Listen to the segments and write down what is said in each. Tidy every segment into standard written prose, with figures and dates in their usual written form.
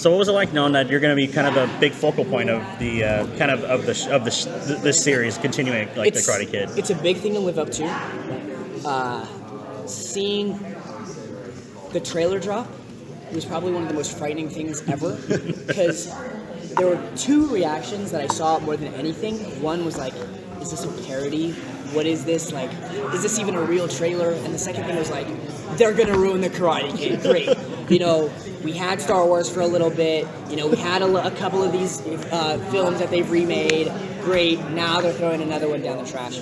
So what was it like knowing that you're going to be kind of a big focal point of the this series, continuing like the Karate Kid? It's a big thing to live up to. Seeing the trailer drop was probably one of the most frightening things ever, because there were two reactions that I saw more than anything. One was like, is this a parody? What is this? Like, is this even a real trailer? And the second thing was like, they're gonna ruin the Karate Kid. Great. We had Star Wars for a little bit. We had a couple of these films that they've remade. Great. Now they're throwing another one down the trash.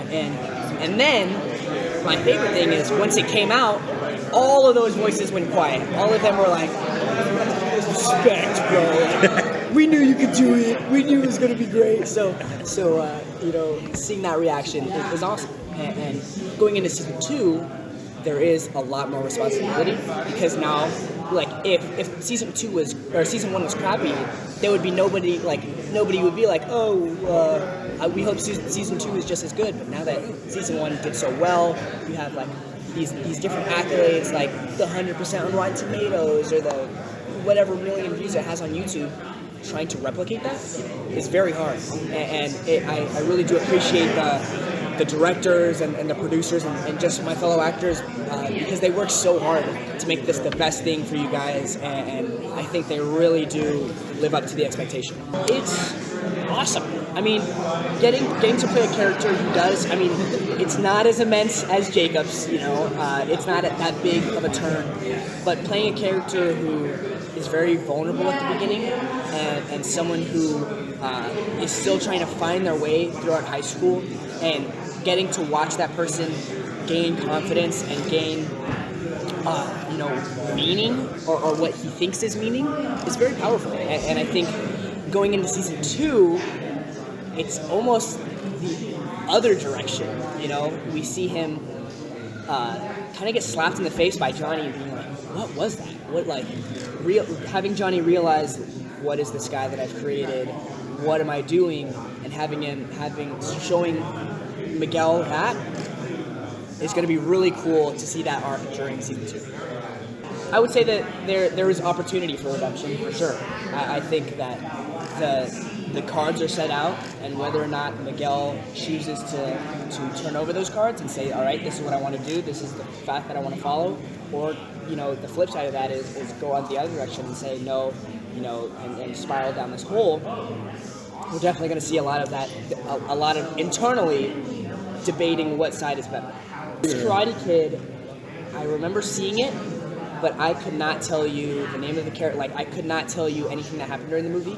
And then my favorite thing is once it came out, all of those voices went quiet. All of them were like, respect, bro. We knew you could do it. We knew it was going to be great. So seeing that reaction is awesome. And going into season 2, there is a lot more responsibility, because now, like, if season 1 was crappy, there would be nobody would be like, we hope season 2 is just as good. But now that season 1 did so well, you have like these different accolades, like the 100% on Rotten Tomatoes or the whatever million views it has on YouTube. Trying to replicate that is very hard, and I really do appreciate the directors and the producers and just my fellow actors, because they work so hard to make this the best thing for you guys, and I think they really do live up to the expectation. It's awesome. I mean, getting to play a character who does, I mean, it's not as immense as Jacob's, it's not that big of a turn, but playing a character who is very vulnerable at the beginning, and someone who is still trying to find their way throughout high school, and getting to watch that person gain confidence and gain meaning, or what he thinks is meaning, is very powerful. And I think going into season 2, it's almost the other direction. We see him kind of get slapped in the face by Johnny and being like, what was that? Having Johnny realize, what is this guy that I've created? What am I doing? And showing Miguel that is going to be really cool to see that arc during season 2. I would say that there is opportunity for redemption, for sure. I think that the cards are set out, and whether or not Miguel chooses to turn over those cards and say, all right, this is what I want to do, this is the path that I want to follow, or the flip side of that is go on the other direction and say no, and spiral down this hole. We're definitely going to see a lot of that, a lot of internally debating what side is better. This Karate Kid, I remember seeing it, but I could not tell you the name of the character. Like, I could not tell you anything that happened during the movie,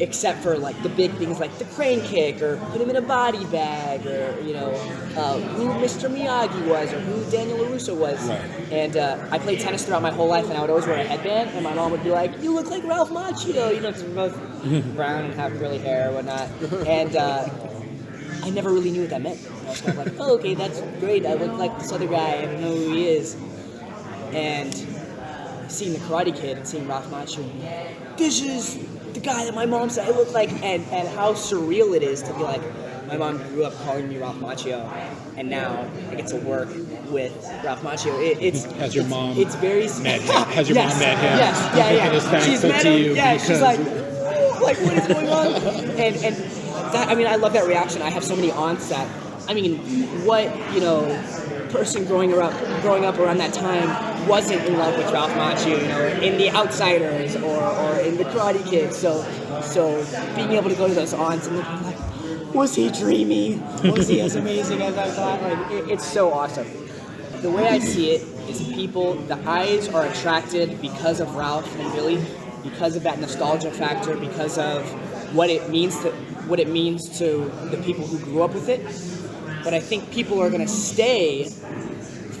except for like the big things like the crane kick, or put him in a body bag, or who Mr. Miyagi was, or who Daniel LaRusso was. Right. And I played tennis throughout my whole life, and I would always wear a headband, and my mom would be like, "You look like Ralph Macchio," because we're both brown and have curly hair and whatnot. And I never really knew what that meant. I was kind of like, "Oh, okay, that's great. I look like this other guy. I don't know who he is." And seeing the Karate Kid and seeing Ralph Macchio, this is the guy that my mom said I look like, and how surreal it is to be like, my mom grew up calling me Ralph Macchio, and now I get to work with Ralph Macchio. Has your mom met him? Yes, yeah. She's met him. Yeah, she's like, what is going on? And that, I mean, I love that reaction. I have so many aunts that, I mean, what person growing up around that time wasn't in love with Ralph Macchio, in The Outsiders or in The Karate Kid. So being able to go to those aunts and looking like, was he dreamy? Was he as amazing as I thought? Like, it's so awesome. The way I see it is the eyes are attracted because of Ralph and Billy, because of that nostalgia factor, because of what it means to the people who grew up with it. But I think people are going to stay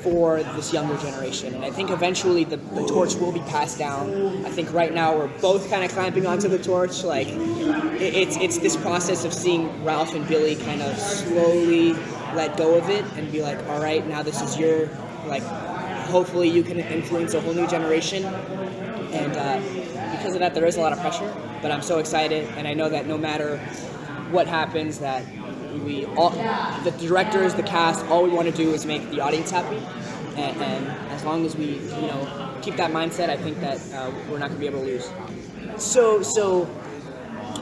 for this younger generation, and I think eventually the torch will be passed down. I think right now we're both kind of clamping onto the torch. Like, it's this process of seeing Ralph and Billy kind of slowly let go of it and be like, all right, now this is your, like, hopefully you can influence a whole new generation. And because of that, there is a lot of pressure, but I'm so excited, and I know that no matter what happens, that the directors, the cast, all we want to do is make the audience happy, and as long as we, keep that mindset, I think that we're not going to be able to lose. So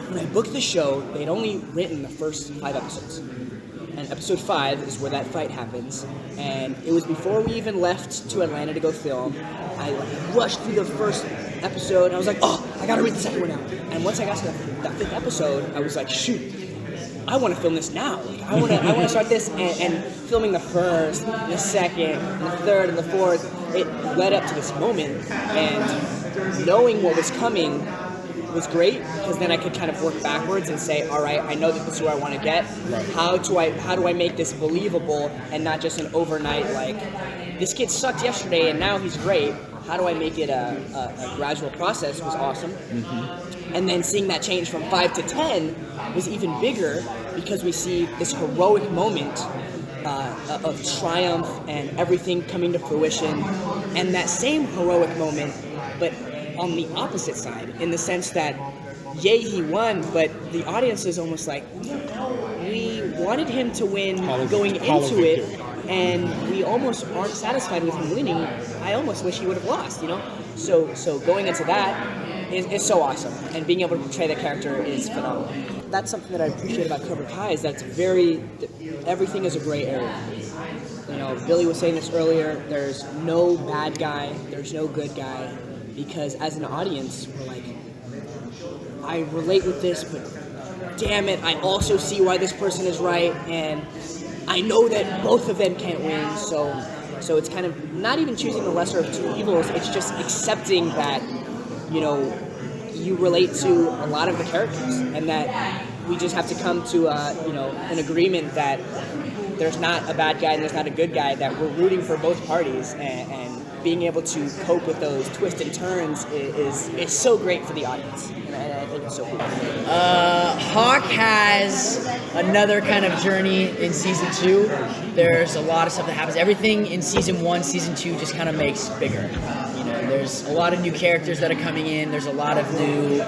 when I booked the show, they'd only written the first 5 episodes. And episode 5 is where that fight happens. And it was before we even left to Atlanta to go film. I rushed through the first episode, and I was like, oh, I gotta read the second one now. And once I got to that 5th episode, I was like, shoot, I want to film this now. I want to start this, and filming the first, the second, the third, and the fourth. It led up to this moment, and knowing what was coming was great, because then I could kind of work backwards and say, all right, I know that this is where I want to get. How do I make this believable and not just an overnight, like, this kid sucked yesterday and now he's great. How do I make it a gradual process was awesome. Mm-hmm. And then seeing that change from 5 to 10 was even bigger, because we see this heroic moment of triumph and everything coming to fruition, and that same heroic moment, but on the opposite side, in the sense that, yay, he won, but the audience is almost like, we wanted him to win going into it, and we almost aren't satisfied with him winning. I almost wish he would have lost, So going into that is so awesome, and being able to portray the character is phenomenal. That's something that I appreciate about Cobra Kai, is that everything is a gray area. Billy was saying this earlier, there's no bad guy, there's no good guy, because as an audience, we're like, I relate with this, but damn it, I also see why this person is right, and I know that both of them can't win, so it's kind of not even choosing the lesser of two evils, it's just accepting that, you relate to a lot of the characters, and that we just have to come to, an agreement that there's not a bad guy and there's not a good guy, that we're rooting for both parties, and being able to cope with those twists and turns is so great for the audience, and I think it's so cool. Hawk has another kind of journey in season 2. There's a lot of stuff that happens. Everything in season 1, season 2 just kind of makes bigger. There's a lot of new characters that are coming in. There's a lot of new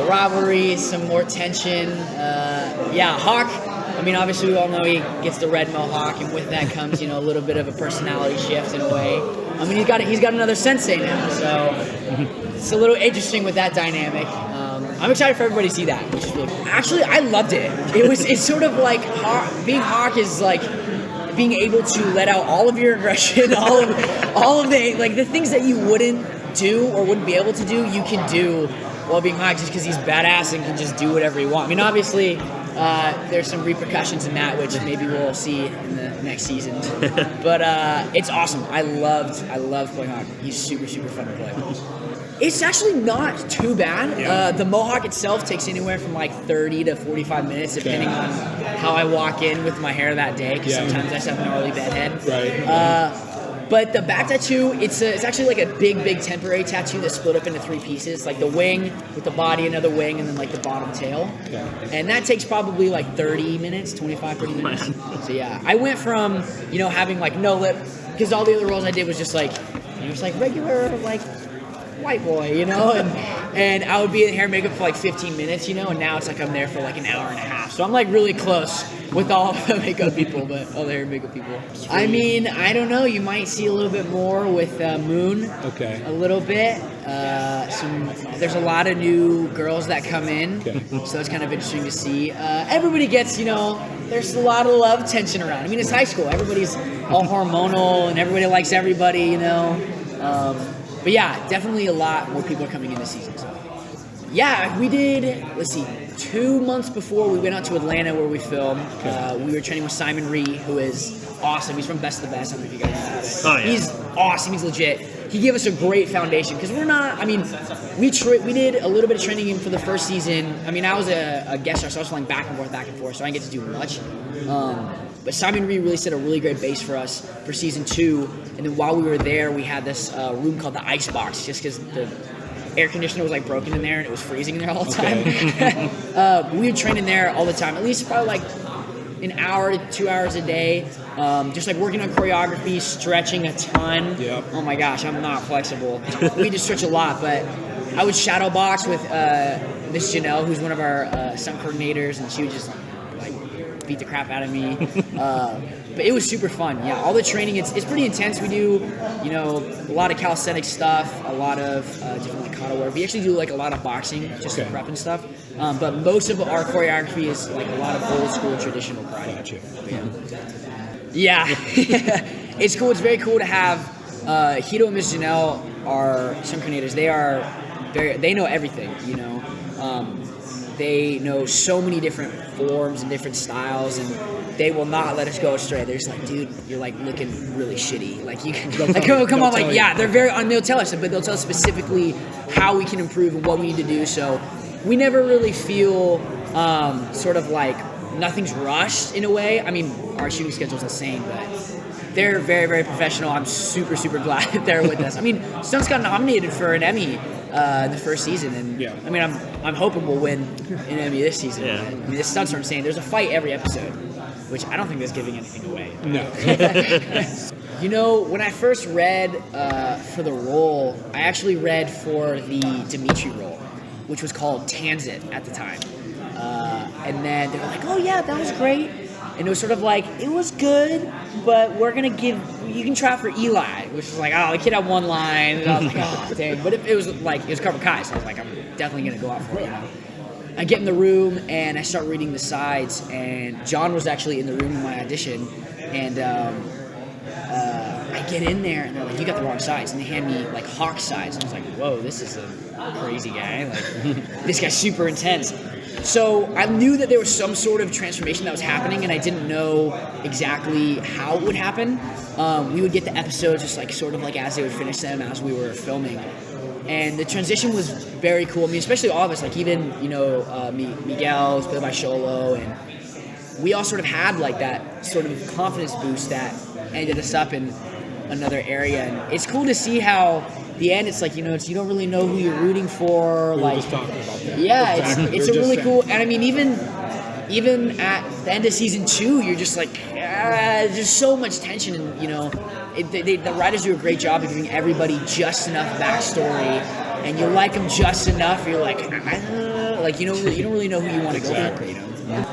rivalry, some more tension. Hawk. Obviously we all know he gets the red mohawk, and with that comes, a little bit of a personality shift in a way. He's got another sensei now, so it's a little interesting with that dynamic. I'm excited for everybody to see that, which is really cool. Actually, I loved it. It's sort of like being Hawk is like being able to let out all of your aggression, all of the things that you wouldn't do or wouldn't be able to do, you can do while being Hawk, just because he's badass and can just do whatever he wants. Obviously, there's some repercussions in that, which maybe we'll see in the next season. But it's awesome. I loved playing Hawk. He's super, super fun to play. It's actually not too bad. Yeah. The mohawk itself takes anywhere from like 30 to 45 minutes, depending on how I walk in with my hair that day, because sometimes I just have a gnarly bedhead. Right. But the back tattoo, it's actually like a big temporary tattoo that's split up into 3 pieces, like the wing with the body, another wing, and then like the bottom tail. Okay. And that takes probably like 30 minutes, 25, 30 minutes. So yeah, I went from, having like no lip, because all the other roles I did was just like, just like regular, like, white boy, and I would be in hair and makeup for like 15 minutes, and now it's like I'm there for like an hour and a half. So I'm like really close with all the makeup people, but all the hair and makeup people. I don't know. You might see a little bit more with Moon. Okay. A little bit. There's a lot of new girls that come in, so it's kind of interesting to see. Everybody gets, there's a lot of love tension around. It's high school. Everybody's all hormonal, and everybody likes everybody, But yeah, definitely a lot more people are coming in this season. So yeah, we did, 2 months before we went out to Atlanta where we filmed. We were training with Simon Ree, who is awesome. He's from Best of the Best. I don't know if you guys know. Oh, yeah. He's awesome. He's legit. He gave us a great foundation, because we're not, we did a little bit of training in for the first season. I was a guest star, so I was flying back and forth, so I didn't get to do much. But Simon Ree really set a really great base for us for season 2. And then while we were there, we had this room called the Ice Box, just because the air conditioner was like broken in there and it was freezing there all the time. We would train in there all the time, at least probably like an hour to 2 hours a day. Just like working on choreography, stretching a ton. Yep. Oh my gosh, I'm not flexible. We just stretch a lot, but I would shadow box with Miss Janelle, who's one of our stunt coordinators, and she would just like beat the crap out of me. But it was super fun. Yeah, all the training, it's pretty intense. We do, you know, a lot of calisthenic stuff, a lot of different like kata work. We actually do like a lot of boxing, just to prep and stuff. But most of our choreography is like a lot of old school traditional karate. Gotcha. Yeah. It's cool. It's very cool to have Hito and Miss Janelle are synchronators. They know everything, you know. They know so many different forms and different styles, and they will not let us go astray. They're just like, dude, you're like looking really shitty. Like you can, like, come on, like yeah, they're very. And they'll tell us, but they'll tell us specifically how we can improve and what we need to do. So we never really feel sort of like nothing's rushed in a way. I mean, our shooting schedule's insane, but they're very, very professional. I'm super, super glad that they're with us. I mean, Stunts got nominated for an Emmy the first season, and I mean, I'm hoping we'll win an Emmy this season. Yeah. I mean, the stunts are insane. There's a fight every episode, which I don't think is giving anything away. No. You know, when I first read for the role, I actually read for the Dimitri role, which was called Tanzit at the time. And then they were like, oh yeah, that was great. And it was sort of like, it was good, but we're going to you can try for Eli, which was like, oh, the kid had one line. And I was like, oh, dang. But it was Cobra Kai, so I was like, I'm definitely going to go out for it, you know. I get in the room, and I start reading the sides, and John was actually in the room in my audition, and I get in there, and they're like, you got the wrong sides, and they hand me, like, Hawk sides, and I was like, whoa, this is a crazy guy. Like, this guy's super intense. So I knew that there was some sort of transformation that was happening, and I didn't know exactly how it would happen. We would get the episodes just like sort of like as they would finish them as we were filming. And the transition was very cool. I mean, especially all of us, like even, you know, Miguel was played by Xolo, and we all sort of had like that sort of confidence boost that ended us up in another area. And it's cool to see how the end, it's like, you know, you don't really know who you're rooting for. We like, were just talking about that. yeah, Exactly. it's a really cool, and I mean, even at the end of season 2, you're just like, there's so much tension, and you know, the writers do a great job of giving everybody just enough backstory, and you like them just enough. You're like, like you don't really know who you want to go for, you know.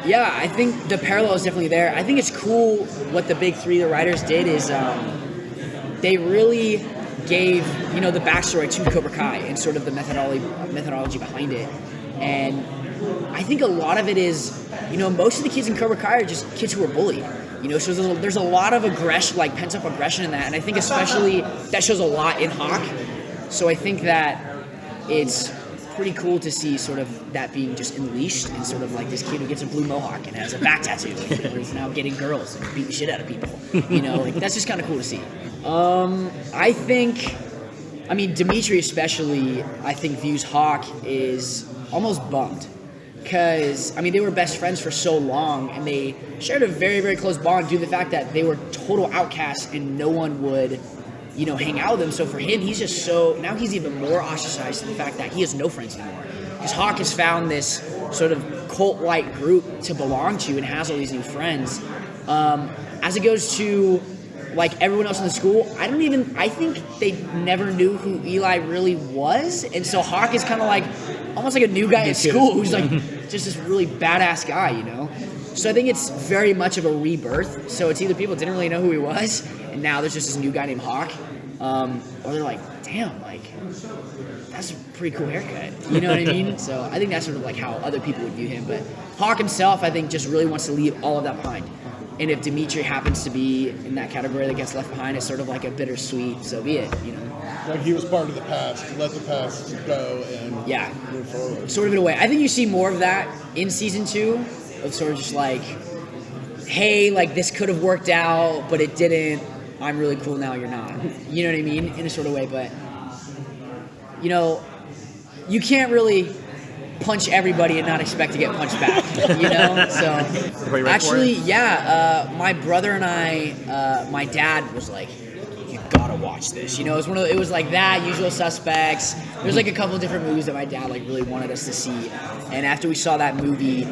Yeah, I think the parallel is definitely there. I think it's cool what the big three, the writers, did is they really gave, you know, the backstory to Cobra Kai and sort of the methodology behind it. And I think a lot of it is, you know, most of the kids in Cobra Kai are just kids who were bullied. You know, so there's a lot of aggression, like pent-up aggression in that. And I think especially that shows a lot in Hawk. So I think that it's pretty cool to see sort of that being just unleashed, and sort of like this kid who gets a blue mohawk and has a back tattoo and is now getting girls and beating the shit out of people. You know, like that's just kind of cool to see. I think, I mean, Dimitri especially, I think views Hawk is almost bummed. Because, I mean, they were best friends for so long, and they shared a very, very close bond due to the fact that they were total outcasts and no one would, you know, hang out with them. So for him, he's just now he's even more ostracized to the fact that he has no friends anymore. Because Hawk has found this sort of cult-like group to belong to and has all these new friends. As it goes to, like, everyone else in the school, I think they never knew who Eli really was. And so Hawk is kind of like, almost like a new guy at school who's like just this really badass guy, you know? So I think it's very much of a rebirth. So it's either people didn't really know who he was, and now there's just this new guy named Hawk, or they're like, damn, like, that's a pretty cool haircut. You know what I mean? So I think that's sort of like how other people would view him. But Hawk himself, I think, just really wants to leave all of that behind. And if Dimitri happens to be in that category that gets left behind, it's sort of like a bittersweet, so be it, you know? Like he was part of the past, let the past go and move forward. Sort of in a way. I think you see more of that in season 2, of sort of just like, hey, like this could have worked out, but it didn't. I'm really cool now, you're not. You know what I mean? In a sort of way, but, you know, you can't really punch everybody and not expect to get punched back, you know? So, actually, my brother and I, my dad was like, you gotta watch this. You know, it was like that, Usual Suspects. There's like a couple of different movies that my dad like really wanted us to see. And after we saw that movie,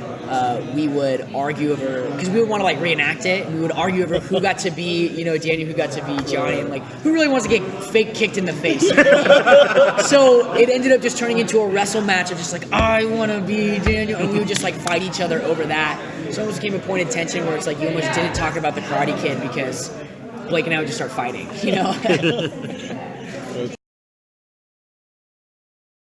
we would argue over, because we would want to like reenact it, and we would argue over who got to be, you know, Daniel, who got to be Johnny, and like who really wants to get fake kicked in the face. So it ended up just turning into a wrestle match of just like, I want to be Daniel, and we would just like fight each other over that. So it almost became a point of tension where it's like you almost didn't talk about the Karate Kid because Blake and I would just start fighting, you know?